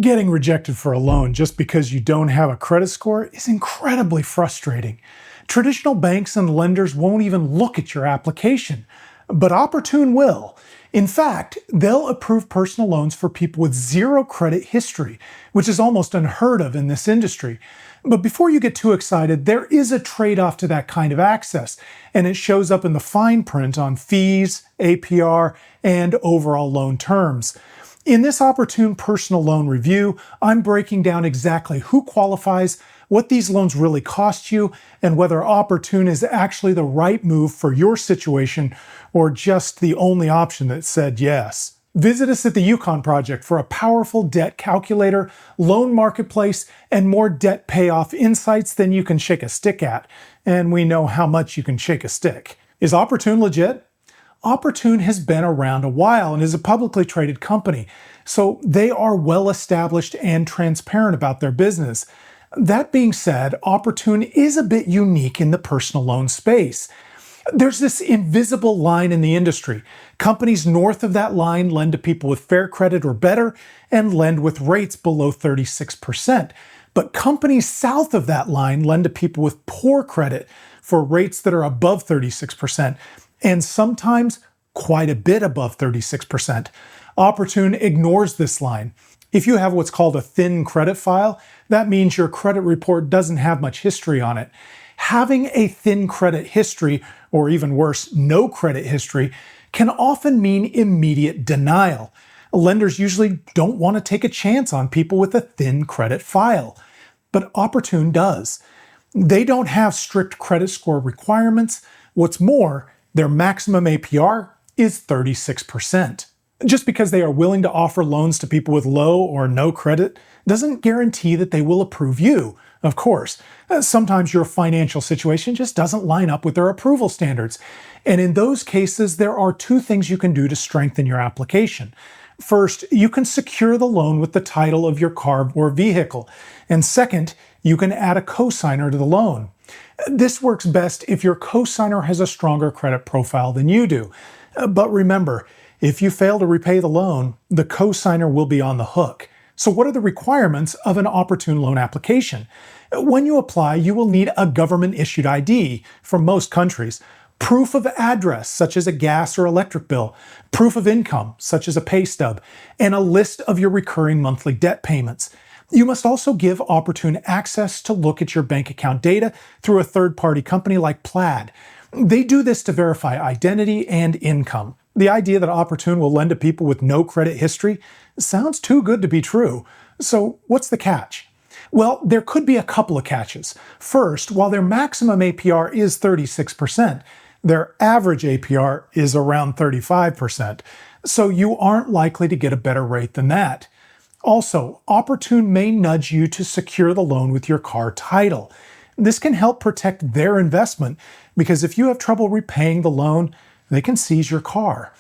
Getting rejected for a loan just because you don't have a credit score is incredibly frustrating. Traditional banks and lenders won't even look at your application, but Oportun will. In fact, they'll approve personal loans for people with zero credit history, which is almost unheard of in this industry. But before you get too excited, there is a trade-off to that kind of access, and it shows up in the fine print on fees, APR, and overall loan terms. In this Oportun personal loan review, I'm breaking down exactly who qualifies, what these loans really cost you, and whether Oportun is actually the right move for your situation or just the only option that said yes. Visit us at the Yukon project for a powerful debt calculator, loan marketplace, and more debt payoff insights than you can shake a stick at. And we know how much you can shake a stick. Is Oportun legit? Oportun has been around a while and is a publicly traded company, so they are well established and transparent about their business. That being said, Oportun is a bit unique in the personal loan space. There's this invisible line in the industry. Companies north of that line lend to people with fair credit or better and lend with rates below 36%. But companies south of that line lend to people with poor credit for rates that are above 36%. And sometimes quite a bit above 36%. Oportun ignores this line. If you have what's called a thin credit file, that means your credit report doesn't have much history on it. Having a thin credit history, or even worse, no credit history, can often mean immediate denial. Lenders usually don't want to take a chance on people with a thin credit file, but Oportun does. They don't have strict credit score requirements. What's more, their maximum APR is 36%. Just because they are willing to offer loans to people with low or no credit doesn't guarantee that they will approve you. Of course, sometimes your financial situation just doesn't line up with their approval standards. And in those cases, there are two things you can do to strengthen your application. First, you can secure the loan with the title of your car or vehicle. And second, you can add a cosigner to the loan. This works best if your cosigner has a stronger credit profile than you do. But remember, if you fail to repay the loan, the cosigner will be on the hook. So what are the requirements of an Oportun loan application? When you apply, you will need a government-issued ID from most countries, proof of address, such as a gas or electric bill, proof of income, such as a pay stub, and a list of your recurring monthly debt payments. You must also give Oportun access to look at your bank account data through a third-party company like Plaid. They do this to verify identity and income. The idea that Oportun will lend to people with no credit history sounds too good to be true. So what's the catch? Well, there could be a couple of catches. First, while their maximum APR is 36%, their average APR is around 35%. So you aren't likely to get a better rate than that. Also, Oportun may nudge you to secure the loan with your car title. This can help protect their investment because if you have trouble repaying the loan, they can seize your car.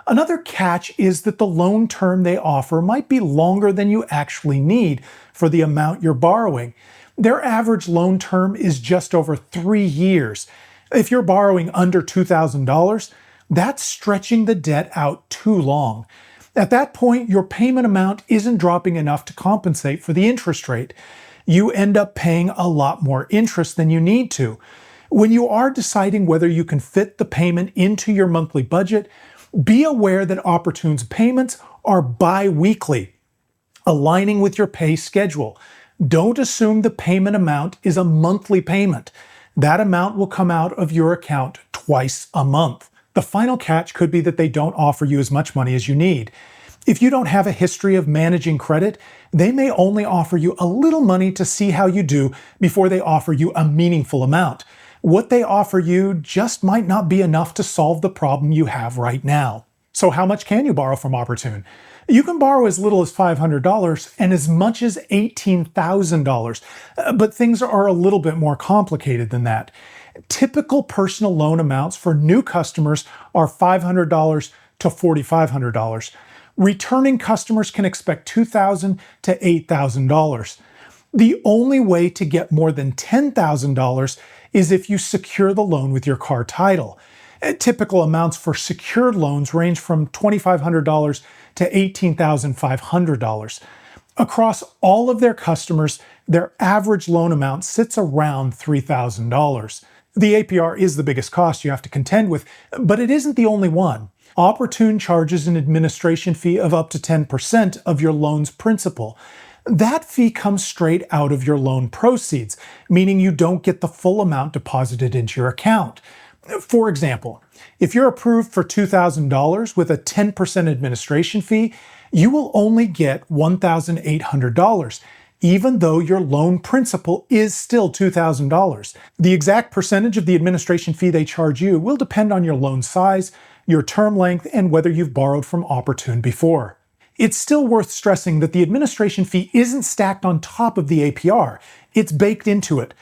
Another catch is that the loan term they offer might be longer than you actually need for the amount you're borrowing. Their average loan term is just over 3 years. If you're borrowing under $2,000, that's stretching the debt out too long. At that point, your payment amount isn't dropping enough to compensate for the interest rate. You end up paying a lot more interest than you need to. When you are deciding whether you can fit the payment into your monthly budget, be aware that Oportun's payments are bi-weekly, aligning with your pay schedule. Don't assume the payment amount is a monthly payment. That amount will come out of your account twice a month. The final catch could be that they don't offer you as much money as you need. If you don't have a history of managing credit, they may only offer you a little money to see how you do before they offer you a meaningful amount. What they offer you just might not be enough to solve the problem you have right now. So how much can you borrow from Oportun? You can borrow as little as $500 and as much as $18,000, but things are a little bit more complicated than that. Typical personal loan amounts for new customers are $500 to $4,500. Returning customers can expect $2,000 to $8,000. The only way to get more than $10,000 is if you secure the loan with your car title. Typical amounts for secured loans range from $2,500 to $18,500. Across all of their customers, their average loan amount sits around $3,000. The APR is the biggest cost you have to contend with, but it isn't the only one. Oportun charges an administration fee of up to 10% of your loan's principal. That fee comes straight out of your loan proceeds, meaning you don't get the full amount deposited into your account. For example, if you're approved for $2,000 with a 10% administration fee, you will only get $1,800, even though your loan principal is still $2,000. The exact percentage of the administration fee they charge you will depend on your loan size, your term length, and whether you've borrowed from Oportun before. It's still worth stressing that the administration fee isn't stacked on top of the APR. It's baked into it.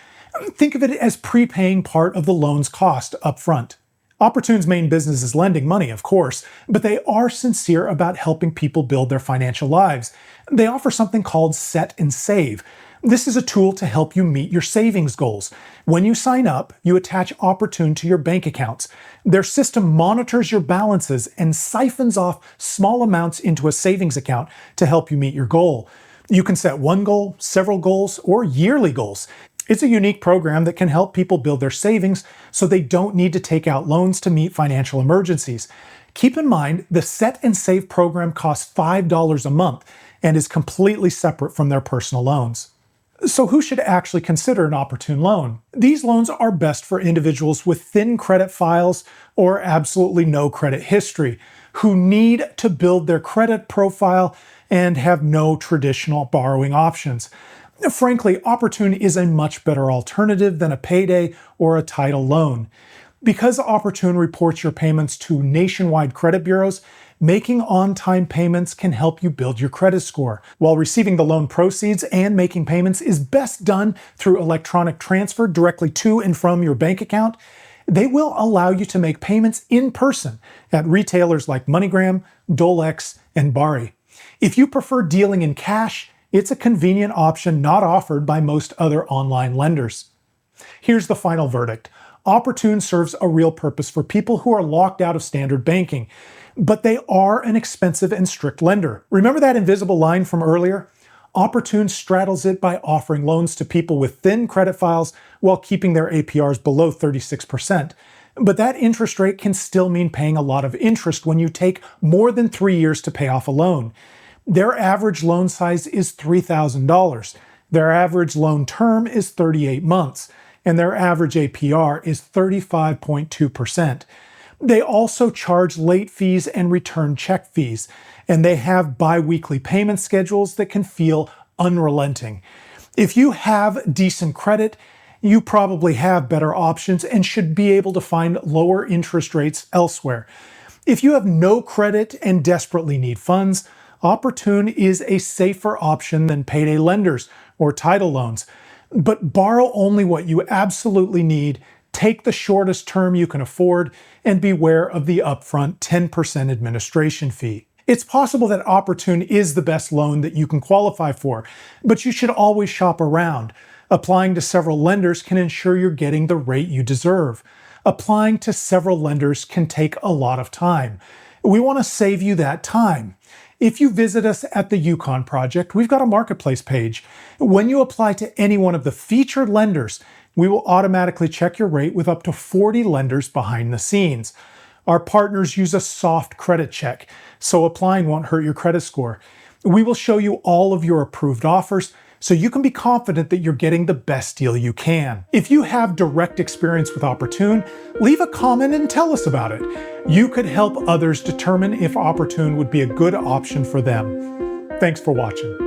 Think of it as prepaying part of the loan's cost up front. Oportun's main business is lending money, of course, but they are sincere about helping people build their financial lives. They offer something called Set and Save. This is a tool to help you meet your savings goals. When you sign up, you attach Oportun to your bank accounts. Their system monitors your balances and siphons off small amounts into a savings account to help you meet your goal. You can set one goal, several goals, or yearly goals. It's a unique program that can help people build their savings so they don't need to take out loans to meet financial emergencies. Keep in mind, the Set and Save program costs $5 a month and is completely separate from their personal loans. So who should actually consider an Oportun loan? These loans are best for individuals with thin credit files or absolutely no credit history, who need to build their credit profile and have no traditional borrowing options. Frankly, Oportun is a much better alternative than a payday or a title loan. Because Oportun reports your payments to nationwide credit bureaus, making on-time payments can help you build your credit score, while receiving the loan proceeds and making payments is best done through electronic transfer directly to and from your bank account. They will allow you to make payments in person at retailers like MoneyGram, Dolex, and Bari. If you prefer dealing in cash, it's a convenient option not offered by most other online lenders. Here's the final verdict. Oportun serves a real purpose for people who are locked out of standard banking, but they are an expensive and strict lender. Remember that invisible line from earlier? Oportun straddles it by offering loans to people with thin credit files while keeping their APRs below 36%. But that interest rate can still mean paying a lot of interest when you take more than 3 years to pay off a loan. Their average loan size is $3,000. Their average loan term is 38 months, and their average APR is 35.2%. They also charge late fees and return check fees, and they have bi-weekly payment schedules that can feel unrelenting. If you have decent credit, you probably have better options and should be able to find lower interest rates elsewhere. If you have no credit and desperately need funds, Oportun is a safer option than payday lenders or title loans. But borrow only what you absolutely need, take the shortest term you can afford, and beware of the upfront 10% administration fee. It's possible that Oportun is the best loan that you can qualify for, but you should always shop around. Applying to several lenders can ensure you're getting the rate you deserve. Applying to several lenders can take a lot of time. We want to save you that time. If you visit us at the Yukon project, we've got a marketplace page. When you apply to any one of the featured lenders, we will automatically check your rate with up to 40 lenders behind the scenes. Our partners use a soft credit check, so applying won't hurt your credit score. We will show you all of your approved offers, so you can be confident that you're getting the best deal you can. If you have direct experience with Oportun, leave a comment and tell us about it. You could help others determine if Oportun would be a good option for them. Thanks for watching.